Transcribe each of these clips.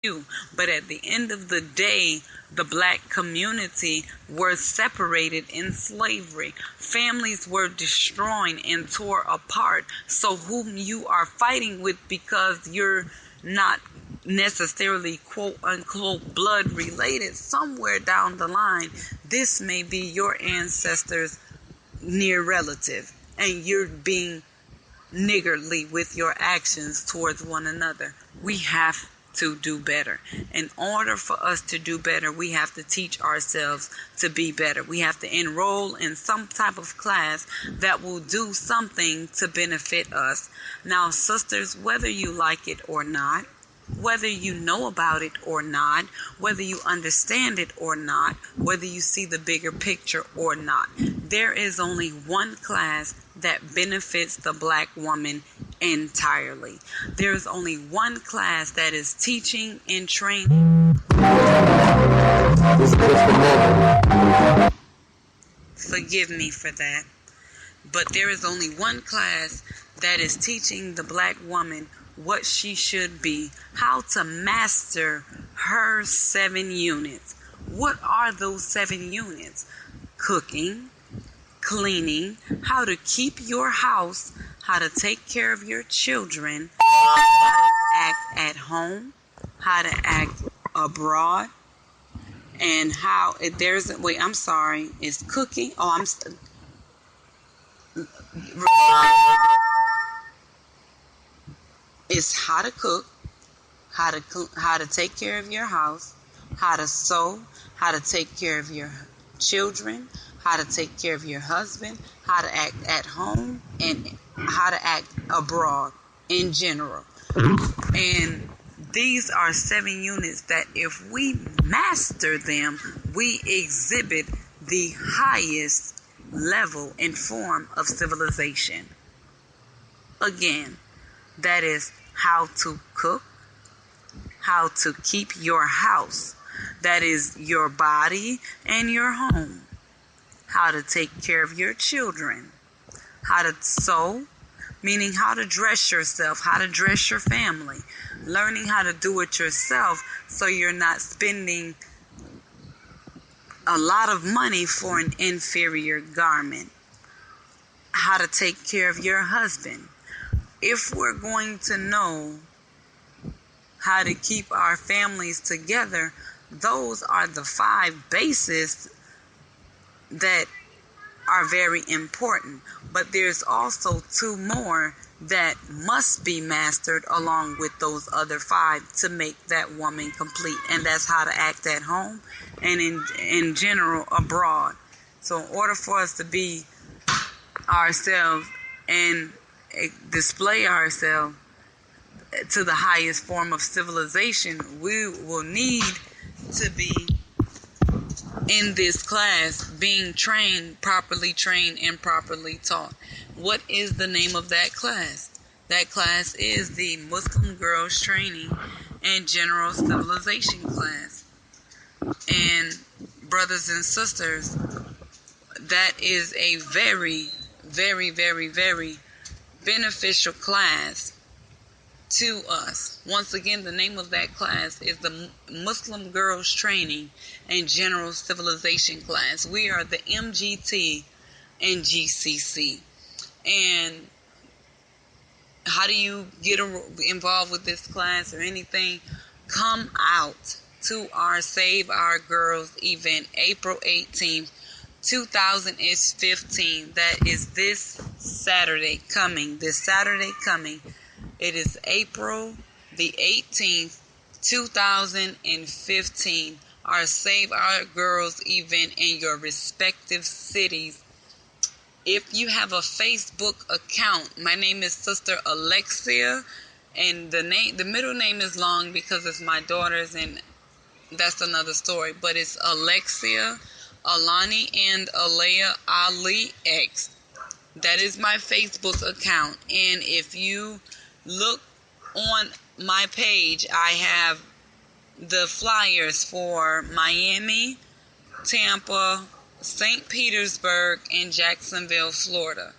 you. But at the end of the day, the black community were separated in slavery. Families were destroyed and tore apart. So whom you are fighting with, because you're not necessarily quote unquote blood related, somewhere down the line, this may be your ancestors' near relative, and you're being niggardly with your actions towards one another. We have to do better. In order for us to do better, we have to teach ourselves to be better. We have to enroll in some type of class that will do something to benefit us. Now, sisters, whether you like it or not, whether you know about it or not, whether you understand it or not, whether you see the bigger picture or not, there is only one class that benefits the black woman entirely. There is only one class that is teaching and training. Forgive me for that. But there is only one class that is teaching the black woman what she should be, how to master her 7 units. What are those 7 units? Cooking, cleaning, how to keep your house, how to take care of your children, how to act at home, how to act abroad, and how if there's a wait, I'm sorry, it's cooking. It's how to cook, how to take care of your house, how to sew, how to take care of your children, how to take care of your husband, how to act at home, and how to act abroad in general. And these are 7 units that if we master them, we exhibit the highest level and form of civilization. Again, that is how to cook, how to keep your house, that is your body and your home, how to take care of your children, how to sew, meaning how to dress yourself, how to dress your family, learning how to do it yourself so you're not spending a lot of money for an inferior garment, how to take care of your husband. If we're going to know how to keep our families together, those are the 5 bases that are very important. But there's also 2 more that must be mastered along with those other 5 to make that woman complete. And that's how to act at home and in general abroad. So in order for us to be ourselves and display ourselves to the highest form of civilization, we will need to be in this class being properly trained and properly taught. What is the name of that class? That class is the Muslim Girls Training and General Civilization class. And brothers and sisters, that is a very, very, very, very beneficial class to us. Once again, the name of that class is the Muslim Girls Training and General Civilization class. We are the MGT and GCC. And how do you get involved with this class or anything? Come out to our Save Our Girls event, April 18th, 2015. That is this Saturday coming. It is April the 18th, 2015. Our Save Our Girls event in your respective cities. If you have a Facebook account, my name is Sister Alexia, and the middle name is long because it's my daughter's, and that's another story. But it's Alexia, Alani, and Alea Ali X. That is my Facebook account. And if you look on my page, I have the flyers for Miami, Tampa, St. Petersburg, and Jacksonville, Florida.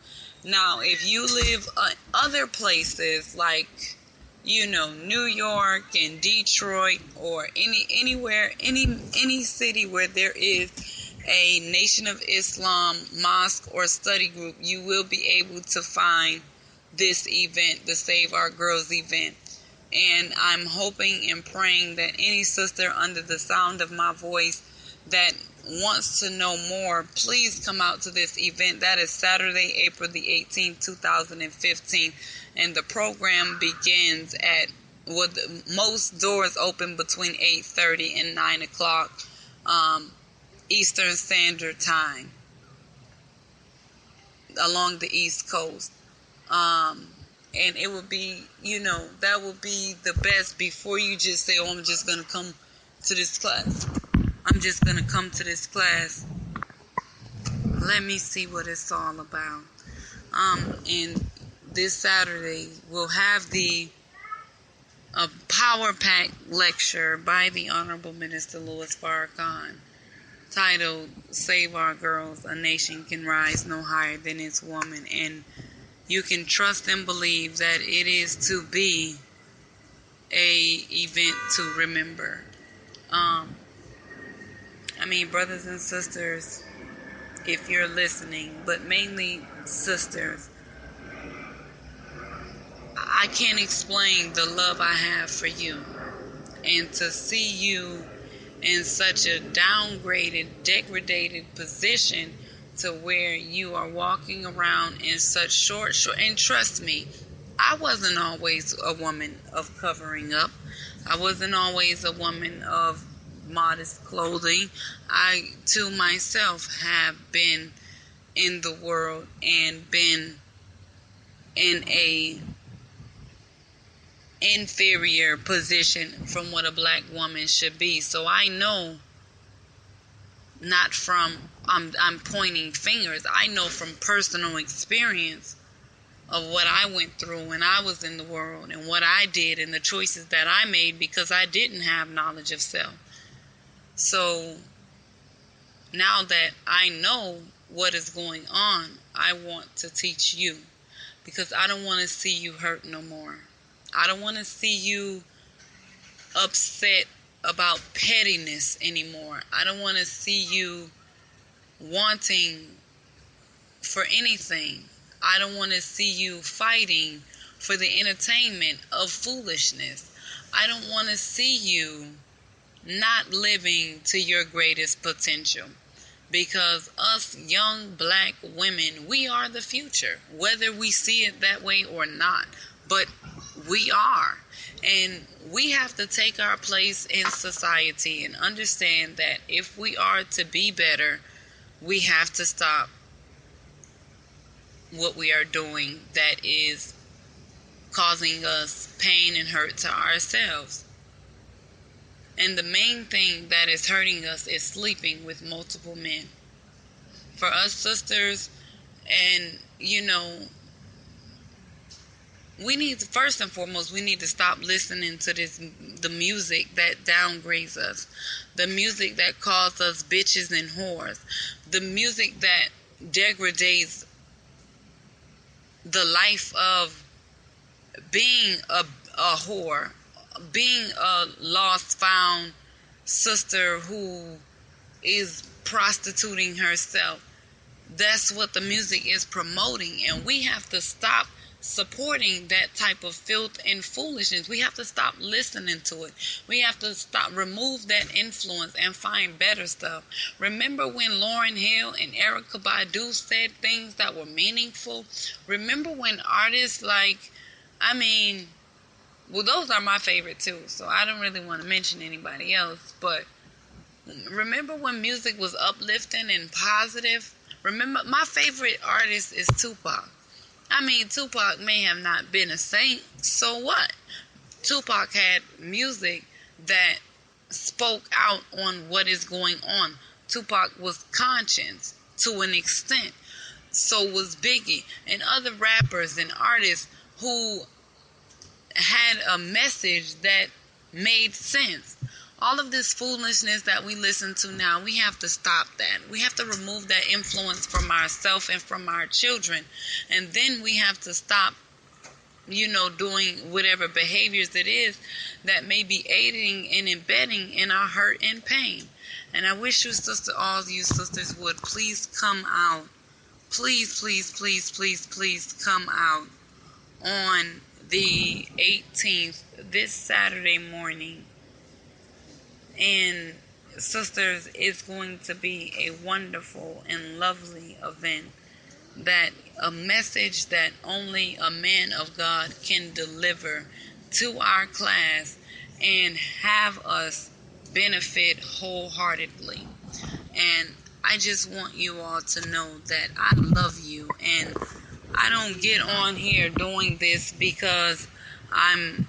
Now, if you live other places like New York and Detroit, or anywhere, any city where there is a Nation of Islam mosque or study group, you will be able to find this event, the Save Our Girls event. And I'm hoping and praying that any sister under the sound of my voice that wants to know more, please come out to this event. That is Saturday, April the 18th, 2015. And the program begins at, most doors open between 8:30 and 9 o'clock Eastern Standard Time along the East Coast. And it will be, that will be the best before you just say, oh, I'm just going to come to this class. I'm just going to come to this class. Let me see what it's all about. And this Saturday, we'll have a power pack lecture by the Honorable Minister Louis Farrakhan, titled Save Our Girls, A Nation Can Rise No Higher Than Its Woman. And you can trust and believe that it is to be a event to remember. Brothers and sisters, if you're listening, but mainly sisters, I can't explain the love I have for you. And to see you in such a downgraded, degraded position to where you are walking around in such short, and trust me, I wasn't always a woman of covering up. I wasn't always a woman of modest clothing. I, too, myself have been in the world and been in a inferior position from what a black woman should be. So I know, not from, I'm pointing fingers, I know from personal experience of what I went through when I was in the world and what I did and the choices that I made because I didn't have knowledge of self. So now that I know what is going on, I want to teach you, because I don't want to see you hurt no more. I don't want to see you upset about pettiness anymore. I don't want to see you wanting for anything. I don't want to see you fighting for the entertainment of foolishness. I don't want to see you not living to your greatest potential. Because us young black women, we are the future, whether we see it that way or not. But we are. And we have to take our place in society and understand that if we are to be better, we have to stop what we are doing that is causing us pain and hurt to ourselves. And the main thing that is hurting us is sleeping with multiple men. For us sisters, and we need to, first and foremost, we need to stop listening to the music that downgrades us, the music that calls us bitches and whores, the music that degrades the life of being a whore, being a lost found sister who is prostituting herself. That's what the music is promoting, and we have to stop supporting that type of filth and foolishness. We have to stop listening to it. We have to remove that influence and find better stuff. Remember when Lauryn Hill and Erykah Badu said things that were meaningful? Remember when artists those are my favorite too, so I don't really want to mention anybody else, but remember when music was uplifting and positive? Remember, my favorite artist is Tupac. Tupac may have not been a saint, so what? Tupac had music that spoke out on what is going on. Tupac was conscious to an extent. So was Biggie and other rappers and artists who had a message that made sense. All of this foolishness that we listen to now, we have to stop that. We have to remove that influence from ourselves and from our children. And then we have to stop doing whatever behaviors it is that may be aiding and embedding in our hurt and pain. And I wish all you sisters would please come out. Please, please, please, please, please come out on the 18th, this Saturday morning. And sisters, it's going to be a wonderful and lovely event. That a message that only a man of God can deliver to our class and have us benefit wholeheartedly. And I just want you all to know that I love you, and I don't get on here doing this because I'm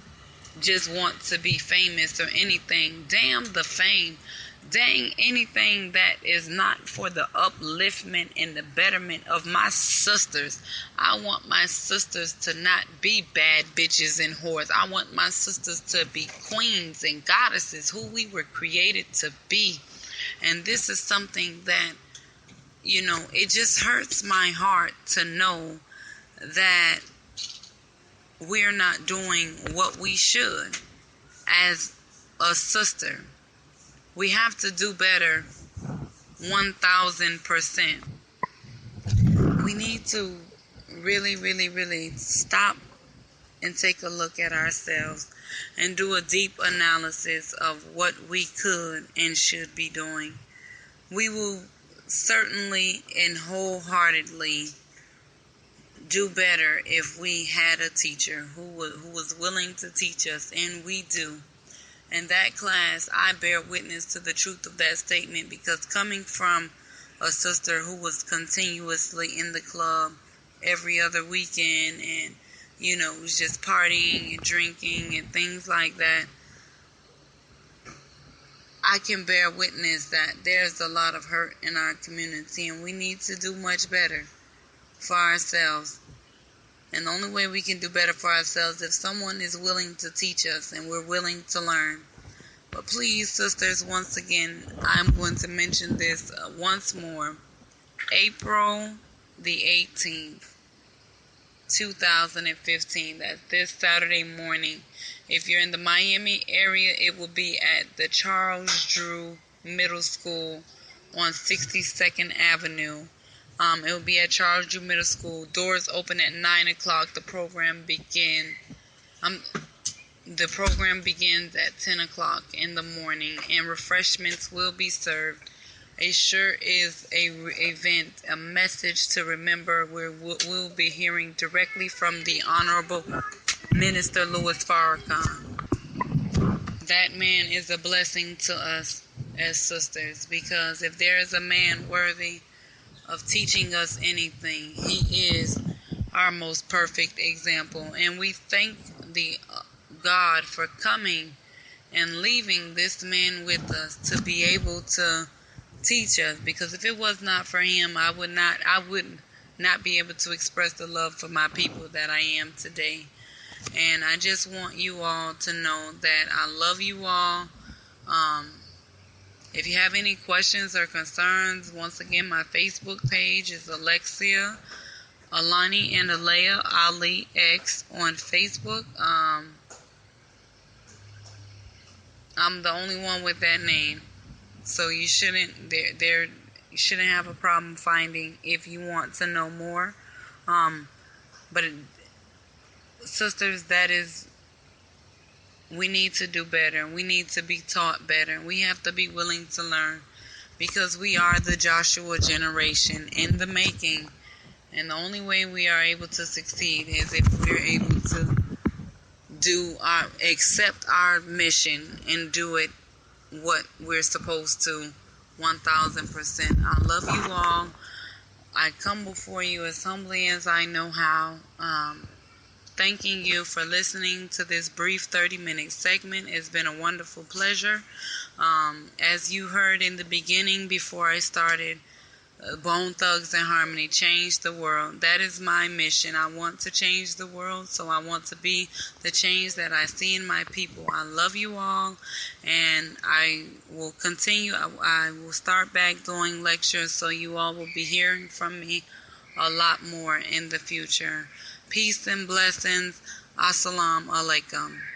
just want to be famous or anything. Damn the fame. Dang anything that is not for the upliftment and the betterment of my sisters. I want my sisters to not be bad bitches and whores. I want my sisters to be queens and goddesses, who we were created to be. And this is something that, it just hurts my heart to know that we're not doing what we should as a sister. We have to do better 1,000%. We need to really, really, really stop and take a look at ourselves and do a deep analysis of what we could and should be doing. We will certainly and wholeheartedly do better if we had a teacher who was willing to teach us, and we do. And that class, I bear witness to the truth of that statement, because coming from a sister who was continuously in the club every other weekend and, was just partying and drinking and things like that, I can bear witness that there's a lot of hurt in our community, and we need to do much better for ourselves. And the only way we can do better for ourselves is if someone is willing to teach us and we're willing to learn. But please, sisters, once again, I'm going to mention this once more. April the 18th, 2015. That's this Saturday morning. If you're in the Miami area, it will be at the Charles Drew Middle School on 62nd Avenue. It will be at Charles Drew Middle School. Doors open at 9 o'clock. The program begins at 10 o'clock in the morning, and refreshments will be served. It sure is a message to remember. We'll be hearing directly from the Honorable Minister Louis Farrakhan. That man is a blessing to us as sisters, because if there is a man worthy of teaching us anything, he is our most perfect example. And we thank the God for coming and leaving this man with us to be able to teach us, because if it was not for him, I would not be able to express the love for my people that I am today. And I just want you all to know that I love you all. If you have any questions or concerns, once again, my Facebook page is Alexia, Alani, and Alea Ali X on Facebook. I'm the only one with that name, so you shouldn't you shouldn't have a problem finding if you want to know more. But sisters, we need to do better. We need to be taught better. We have to be willing to learn, because we are the Joshua generation in the making. And the only way we are able to succeed is if we're able to accept our mission and do it what we're supposed to 1,000%. I love you all. I come before you as humbly as I know how. Thanking you for listening to this brief 30-minute segment. It's been a wonderful pleasure. As you heard in the beginning before I started, Bone Thugs and Harmony, change the world. That is my mission. I want to change the world, so I want to be the change that I see in my people. I love you all, and I will continue. I will start back doing lectures, so you all will be hearing from me a lot more in the future. Peace and blessings. Assalamu alaikum.